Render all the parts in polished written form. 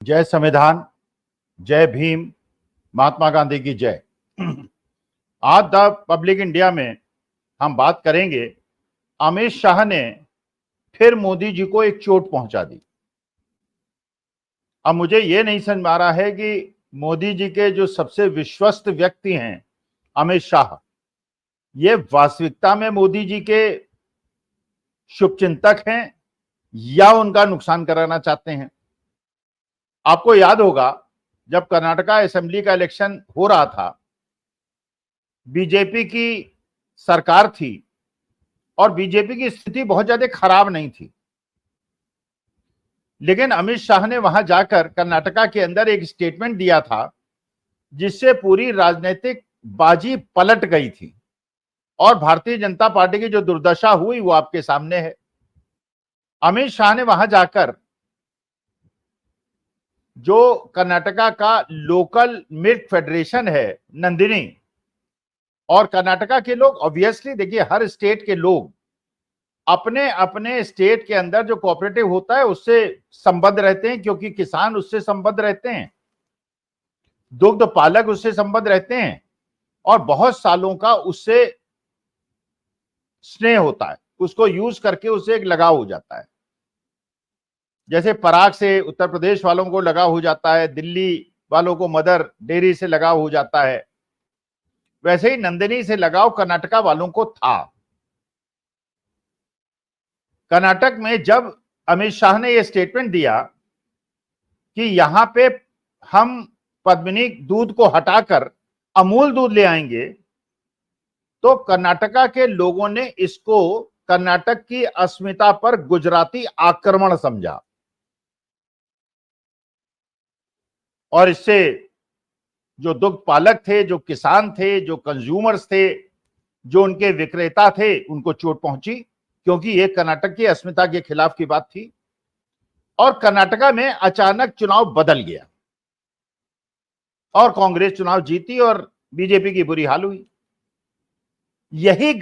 जय संविधान, जय भीम, महात्मा गांधी की जय। आज द पब्लिक इंडिया में हम बात करेंगे, अमित शाह ने फिर मोदी जी को एक चोट पहुंचा दी। अब मुझे ये नहीं समझ में आ रहा है कि मोदी जी के जो सबसे विश्वस्त व्यक्ति हैं अमित शाह, ये वास्तविकता में मोदी जी के शुभचिंतक हैं या उनका नुकसान कराना चाहते हैं। आपको याद होगा, जब कर्नाटका असेंबली का इलेक्शन हो रहा था, बीजेपी की सरकार थी और बीजेपी की स्थिति बहुत ज्यादा खराब नहीं थी, लेकिन अमित शाह ने वहां जाकर कर्नाटका के अंदर एक स्टेटमेंट दिया था जिससे पूरी राजनीतिक बाजी पलट गई थी और भारतीय जनता पार्टी की जो दुर्दशा हुई वो आपके सामने है। अमित शाह ने वहां जाकर जो कर्नाटका का लोकल मिल्क फेडरेशन है नंदिनी, और कर्नाटका के लोग ऑब्वियसली देखिए, हर स्टेट के लोग अपने अपने स्टेट के अंदर जो कोऑपरेटिव होता है उससे संबद्ध रहते हैं, क्योंकि किसान उससे संबद्ध रहते हैं, दुग्ध पालक उससे संबद्ध रहते हैं और बहुत सालों का उससे स्नेह होता है, उसको यूज करके उससे एक लगाव हो जाता है। जैसे पराग से उत्तर प्रदेश वालों को लगाव हो जाता है, दिल्ली वालों को मदर डेयरी से लगाव हो जाता है, वैसे ही नंदिनी से लगाव कर्नाटका वालों को था। कर्नाटक में जब अमित शाह ने यह स्टेटमेंट दिया कि यहां पे हम पद्मिनी दूध को हटाकर अमूल दूध ले आएंगे, तो कर्नाटका के लोगों ने इसको कर्नाटक की अस्मिता पर गुजराती आक्रमण समझा और इससे जो दुग्ध पालक थे, जो किसान थे, जो कंज्यूमर्स थे, जो उनके विक्रेता थे, उनको चोट पहुंची, क्योंकि ये कर्नाटक की अस्मिता के खिलाफ की बात थी। और कर्नाटका में अचानक चुनाव बदल गया और कांग्रेस चुनाव जीती और बीजेपी की बुरी हाल हुई। यही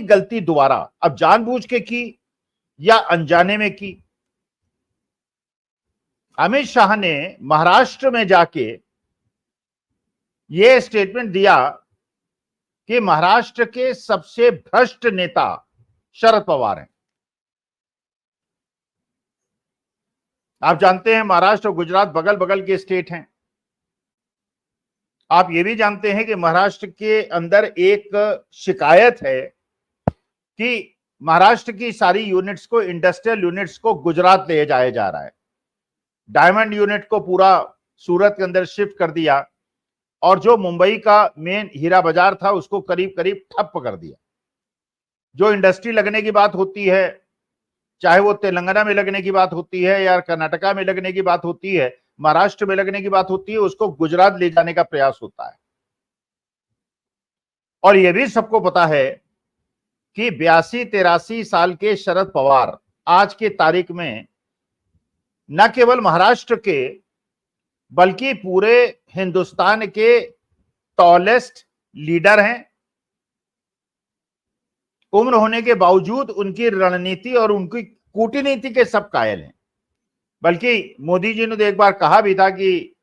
गलती दोबारा अब जानबूझ के की या अनजाने में की। अमित शाह ने महाराष्ट्र में जाके यह स्टेटमेंट दिया कि महाराष्ट्र के सबसे भ्रष्ट नेता शरद पवार हैं। आप जानते हैं महाराष्ट्र और गुजरात बगल बगल के स्टेट हैं। आप ये भी जानते हैं कि महाराष्ट्र के अंदर एक शिकायत है कि महाराष्ट्र की सारी यूनिट्स को, इंडस्ट्रियल यूनिट्स को गुजरात ले जाया जा रहा है। डायमंड यूनिट को पूरा सूरत के अंदर शिफ्ट कर दिया और जो मुंबई का मेन हीरा बाजार था उसको करीब करीब ठप कर दिया। जो इंडस्ट्री लगने की बात होती है, चाहे वो तेलंगाना में लगने की बात होती है या कर्नाटका में लगने की बात होती है, महाराष्ट्र में लगने की बात होती है, उसको गुजरात ले जाने का प्रयास होता है। और यह भी सबको पता है कि 82-83 साल के शरद पवार आज की तारीख में न केवल महाराष्ट्र के बल्कि पूरे हिंदुस्तान के टॉलेस्ट लीडर हैं। उम्र होने के बावजूद उनकी रणनीति और उनकी कूटनीति के सब कायल हैं। बल्कि मोदी जी ने तो एक बार कहा भी था कि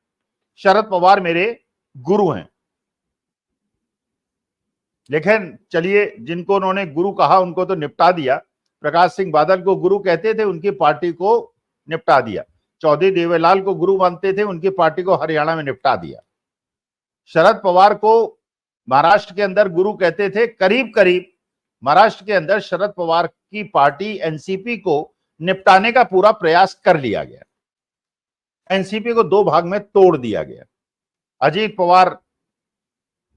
शरद पवार मेरे गुरु हैं। लेकिन चलिए, जिनको उन्होंने गुरु कहा उनको तो निपटा दिया। प्रकाश सिंह बादल को गुरु कहते थे, उनकी पार्टी को निपटा दिया। चौधरी देवीलाल को गुरु मानते थे, उनकी पार्टी को हरियाणा में निपटा दिया। शरद पवार को महाराष्ट्र के अंदर गुरु कहते थे। करीब करीब महाराष्ट्र के अंदर शरद पवार की पार्टी एनसीपी को निपटाने का पूरा प्रयास कर लिया गया। एनसीपी को दो भाग में तोड़ दिया गया। अजीत पवार,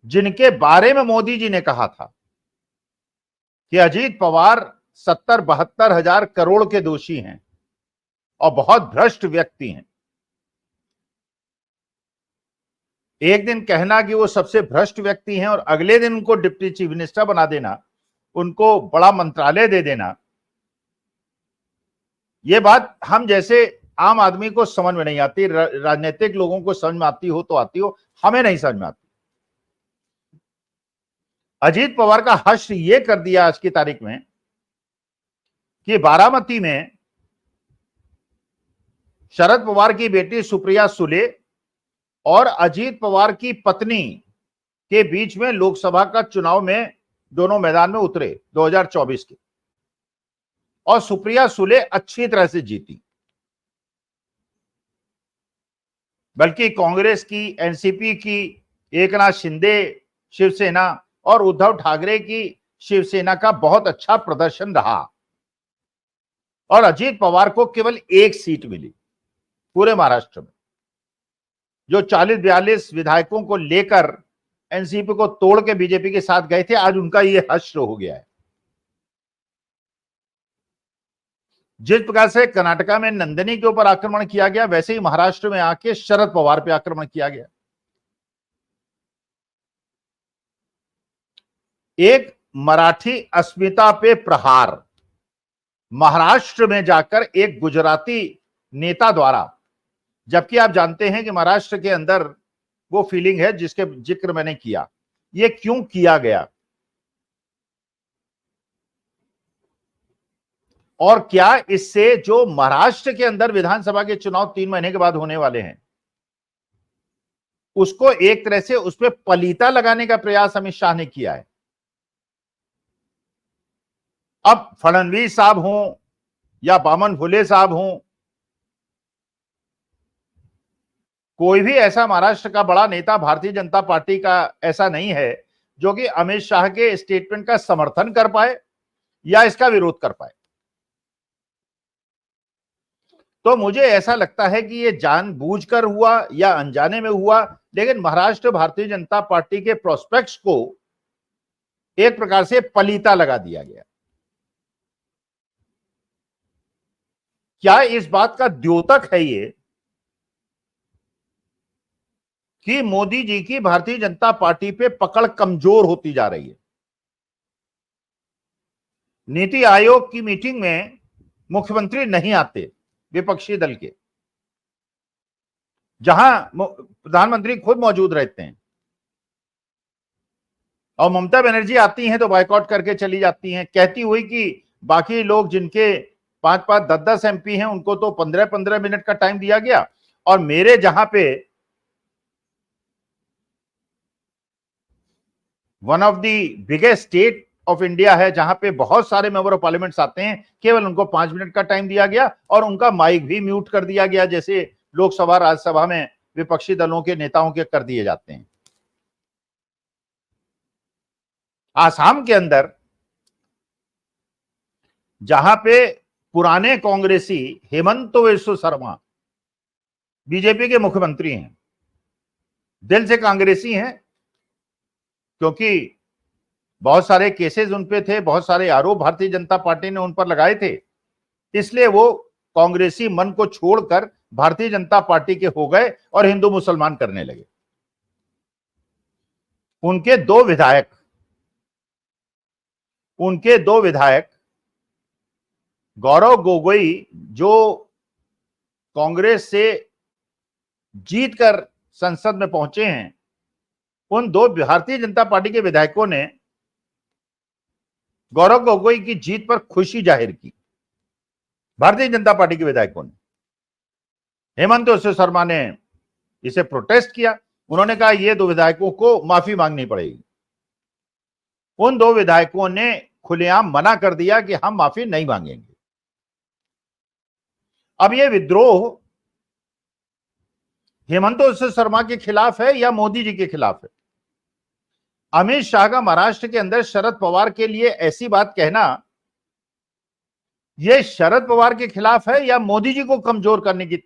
जिनके बारे में मोदी जी ने कहा था कि अजीत पवार 70-72 हजार करोड़ के दोषी हैं और बहुत भ्रष्ट व्यक्ति हैं, एक दिन कहना कि वो सबसे भ्रष्ट व्यक्ति हैं और अगले दिन उनको डिप्टी चीफ मिनिस्टर बना देना, उनको बड़ा मंत्रालय दे देना, ये बात हम जैसे आम आदमी को समझ में नहीं आती। राजनीतिक लोगों को समझ में आती हो तो आती हो, हमें नहीं समझ में आती। अजीत पवार का हश्र ये कर दिया आज की तारीख में कि बारामती में शरद पवार की बेटी सुप्रिया सुले और अजीत पवार की पत्नी के बीच में लोकसभा का चुनाव में दोनों मैदान में उतरे 2024 के, और सुप्रिया सुले अच्छी तरह से जीती। बल्कि कांग्रेस की, एनसीपी की, एकनाथ शिंदे शिवसेना और उद्धव ठाकरे की शिवसेना का बहुत अच्छा प्रदर्शन रहा, और अजीत पवार को केवल एक सीट मिली पूरे महाराष्ट्र में, जो 40-42 विधायकों को लेकर एनसीपी को तोड़ के बीजेपी के साथ गए थे। आज उनका ये हश्र हो गया है। जिस प्रकार से कर्नाटका में नंदिनी के ऊपर आक्रमण किया गया, वैसे ही महाराष्ट्र में आके शरद पवार पे आक्रमण किया गया। एक मराठी अस्मिता पे प्रहार महाराष्ट्र में जाकर एक गुजराती नेता द्वारा, जबकि आप जानते हैं कि महाराष्ट्र के अंदर वो फीलिंग है जिसके जिक्र मैंने किया। ये क्यों किया गया और क्या इससे जो महाराष्ट्र के अंदर विधानसभा के चुनाव 3 महीने के बाद होने वाले हैं, उसको एक तरह से उस पर पलीता लगाने का प्रयास अमित शाह ने किया है। अब फडणवीस साहब हों या बामन फुले साहब हों, कोई भी ऐसा महाराष्ट्र का बड़ा नेता भारतीय जनता पार्टी का ऐसा नहीं है जो कि अमित शाह के स्टेटमेंट का समर्थन कर पाए या इसका विरोध कर पाए। तो मुझे ऐसा लगता है कि ये जानबूझकर हुआ या अनजाने में हुआ, लेकिन महाराष्ट्र भारतीय जनता पार्टी के प्रोस्पेक्ट्स को एक प्रकार से पलीता लगा दिया गया। क्या इस बात का द्योतक है ये कि मोदी जी की भारतीय जनता पार्टी पे पकड़ कमजोर होती जा रही है? नीति आयोग की मीटिंग में मुख्यमंत्री नहीं आते विपक्षी दल के, जहां प्रधानमंत्री खुद मौजूद रहते हैं, और ममता बनर्जी आती हैं तो बायकॉट करके चली जाती हैं, कहती हुई कि बाकी लोग जिनके 5-5, 10-10 एमपी हैं उनको तो 15-15 मिनट का टाइम दिया गया, और मेरे जहां पे one of the biggest state of India है, जहां पे बहुत सारे मेंबर ऑफ पार्लियामेंट्स आते हैं, केवल उनको 5 मिनट का टाइम दिया गया और उनका माइक भी म्यूट कर दिया गया, जैसे लोकसभा राज्यसभा में विपक्षी दलों के नेताओं के कर दिए जाते हैं। आसाम के अंदर जहां पे पुराने कांग्रेसी हेमंत बिस्वा शर्मा बीजेपी के मुख्यमंत्री हैं, दिल से कांग्रेसी हैं, क्योंकि बहुत सारे केसेस उन पे थे, बहुत सारे आरोप भारतीय जनता पार्टी ने उन पर लगाए थे, इसलिए वो कांग्रेसी मन को छोड़कर भारतीय जनता पार्टी के हो गए और हिंदू मुसलमान करने लगे। उनके दो विधायक गौरव गोगोई, जो कांग्रेस से जीतकर संसद में पहुंचे हैं, उन दो भारतीय जनता पार्टी के विधायकों ने गौरव गोगोई की जीत पर खुशी जाहिर की। भारतीय जनता पार्टी के विधायकों ने, हेमंत बिस्वा शर्मा ने इसे प्रोटेस्ट किया। उन्होंने कहा ये दो विधायकों को माफी मांगनी पड़ेगी। उन दो विधायकों ने खुलेआम मना कर दिया कि हम माफी नहीं मांगेंगे। अब ये विद्रोह हेमंत बिस्वा शर्मा के खिलाफ है या मोदी जी के खिलाफ है? अमित शाह का महाराष्ट्र के अंदर शरद पवार के लिए ऐसी बात कहना, यह शरद पवार के खिलाफ है या मोदी जी को कमजोर करने की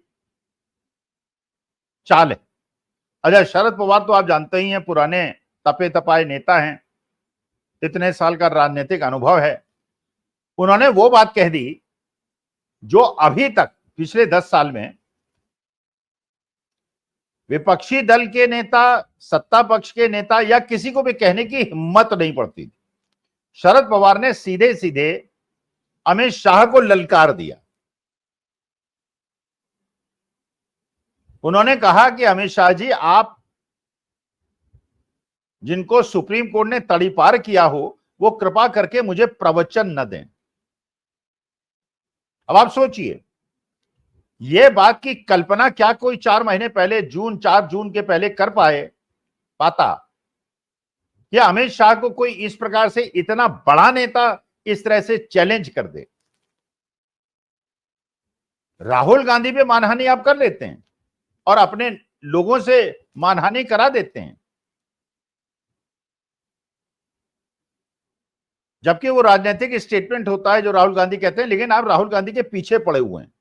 चाल है? अच्छा, शरद पवार तो आप जानते ही हैं, पुराने तपे तपाए नेता हैं, इतने साल का राजनीतिक अनुभव है। उन्होंने वो बात कह दी जो अभी तक पिछले 10 साल में विपक्षी दल के नेता, सत्ता पक्ष के नेता या किसी को भी कहने की हिम्मत नहीं पड़ती थी। शरद पवार ने सीधे सीधे अमित शाह को ललकार दिया। उन्होंने कहा कि अमित शाह जी, आप जिनको सुप्रीम कोर्ट ने तड़ीपार किया हो, वो कृपा करके मुझे प्रवचन न दें। अब आप सोचिए, ये बात की कल्पना क्या कोई 4 महीने पहले 4 जून के पहले कर पाता कि अमित शाह को कोई इस प्रकार से इतना बड़ा नेता इस तरह से चैलेंज कर दे। राहुल गांधी पे मानहानि आप कर लेते हैं और अपने लोगों से मानहानि करा देते हैं, जबकि वो राजनीतिक स्टेटमेंट होता है जो राहुल गांधी कहते हैं, लेकिन आप राहुल गांधी के पीछे पड़े हुए हैं।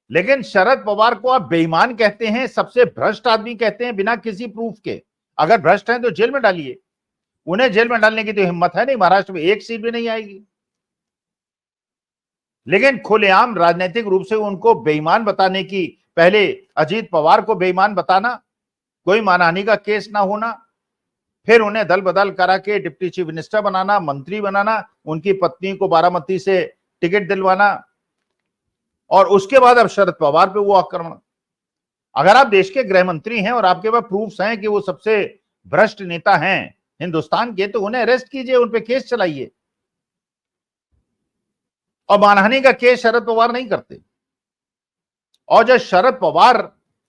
लेकिन शरद पवार को आप बेईमान कहते हैं, सबसे भ्रष्ट आदमी कहते हैं बिना किसी प्रूफ के। अगर भ्रष्ट हैं तो जेल में डालिए, उन्हें जेल में डालने की तो हिम्मत है नहीं, महाराष्ट्र में एक सीट भी नहीं आएगी। लेकिन खुलेआम राजनीतिक रूप से उनको बेईमान बताने की, पहले अजीत पवार को बेईमान बताना, कोई मानहानि का केस ना होना, फिर उन्हें दल बदल करा के डिप्टी चीफ मिनिस्टर बनाना, मंत्री बनाना, उनकी पत्नी को बारामती से टिकट दिलवाना, और उसके बाद अब शरद पवार पे वो आक्रमण। अगर आप देश के गृह मंत्री हैं और आपके पास प्रूफ्स हैं कि वो सबसे भ्रष्ट नेता हैं हिंदुस्तान के, तो उन्हें अरेस्ट कीजिए, उन पे केस चलाइए। और मानहानि का केस शरद पवार नहीं करते। और जब शरद पवार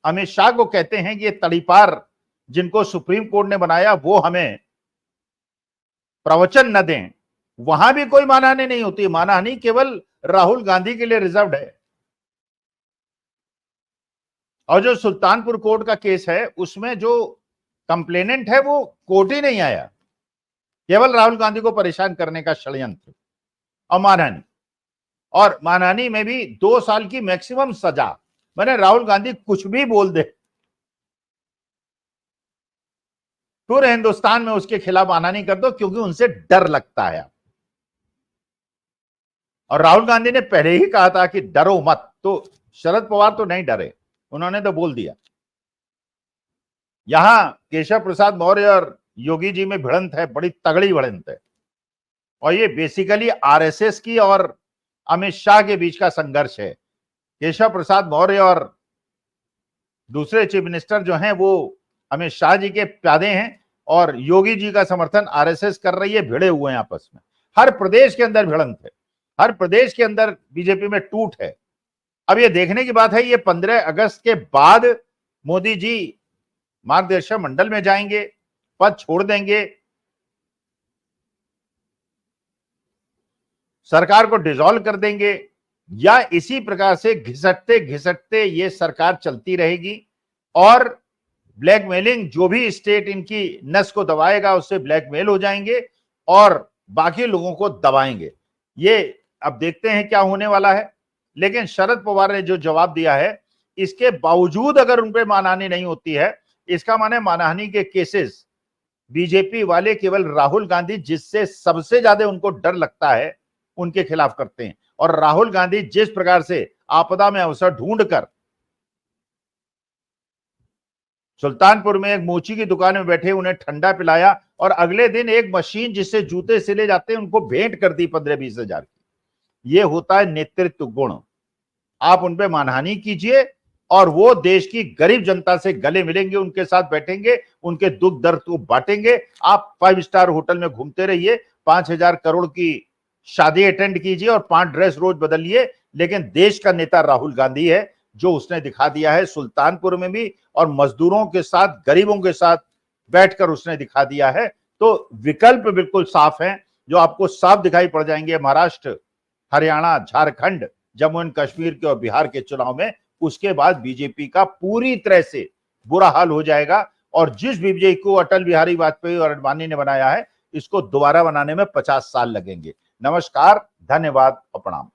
अमित शाह को कहते हैं कि ये तड़ीपार जिनको सुप्रीम कोर्ट ने बनाया वो हमें प्रवचन न दें, वहां भी कोई मानहानि नहीं होती। मानहानि केवल राहुल गांधी के लिए रिजर्व्ड है। और जो सुल्तानपुर कोर्ट का केस है उसमें जो कंप्लेनेंट है वो कोर्ट ही नहीं आया, केवल राहुल गांधी को परेशान करने का षड्यंत्र। और मानहानि में भी 2 साल की मैक्सिमम सजा। मैंने राहुल गांधी कुछ भी बोल दे, पूरे हिंदुस्तान में उसके खिलाफ मानहानि कर दो, क्योंकि उनसे डर लगता है। और राहुल गांधी ने पहले ही कहा था कि डरो मत, तो शरद पवार तो नहीं डरे, उन्होंने तो बोल दिया। यहां केशव प्रसाद मौर्य और योगी जी में भिड़ंत है, बड़ी तगड़ी भिड़ंत है। और ये बेसिकली आरएसएस की और अमित शाह के बीच का संघर्ष है। केशव प्रसाद मौर्य और दूसरे चीफ मिनिस्टर जो हैं वो अमित शाह जी के प्यादे हैं, और योगी जी का समर्थन आरएसएस कर रही है, भिड़े हुए हैं आपस में। हर प्रदेश के अंदर भिड़ंत है, हर प्रदेश के अंदर बीजेपी में टूट है। अब ये देखने की बात है, ये 15 अगस्त के बाद मोदी जी मार्गदर्शक मंडल में जाएंगे, पद छोड़ देंगे, सरकार को डिसॉल्व कर देंगे, या इसी प्रकार से घिसटते घिसटते ये सरकार चलती रहेगी। और ब्लैकमेलिंग, जो भी स्टेट इनकी नस को दबाएगा उससे ब्लैकमेल हो जाएंगे और बाकी लोगों को दबाएंगे। ये अब देखते हैं क्या होने वाला है। लेकिन शरद पवार ने जो जवाब दिया है, इसके बावजूद अगर उन पर मानहानि नहीं होती है, इसका माने मानहानि के केसेस बीजेपी वाले केवल राहुल गांधी, जिससे सबसे ज्यादा उनको डर लगता है, उनके खिलाफ करते हैं। और राहुल गांधी जिस प्रकार से आपदा में अवसर ढूंढकर सुल्तानपुर में एक मोची की दुकान में बैठे उन्हें ठंडा पिलाया, और अगले दिन एक मशीन जिससे जूते सिले जाते हैं उनको भेंट कर दी 15-20 हजार की। ये होता है नेतृत्व गुण। आप उन पे मानहानि कीजिए और वो देश की गरीब जनता से गले मिलेंगे, उनके साथ बैठेंगे, उनके दुख दर्द को बांटेंगे। आप 5 स्टार होटल में घूमते रहिए, 5,000 करोड़ की शादी अटेंड कीजिए और 5 ड्रेस रोज बदलिए, लेकिन देश का नेता राहुल गांधी है, जो उसने दिखा दिया है सुल्तानपुर में भी, और मजदूरों के साथ, गरीबों के साथ बैठकर उसने दिखा दिया है। तो विकल्प बिल्कुल साफ है, जो आपको साफ दिखाई पड़ जाएंगे महाराष्ट्र, हरियाणा, झारखंड, जम्मू एंड कश्मीर के और बिहार के चुनाव में। उसके बाद बीजेपी का पूरी तरह से बुरा हाल हो जाएगा। और जिस बीजेपी को अटल बिहारी वाजपेयी और अडवाणी ने बनाया है, इसको दोबारा बनाने में 50 साल लगेंगे। नमस्कार, धन्यवाद और प्रणाम।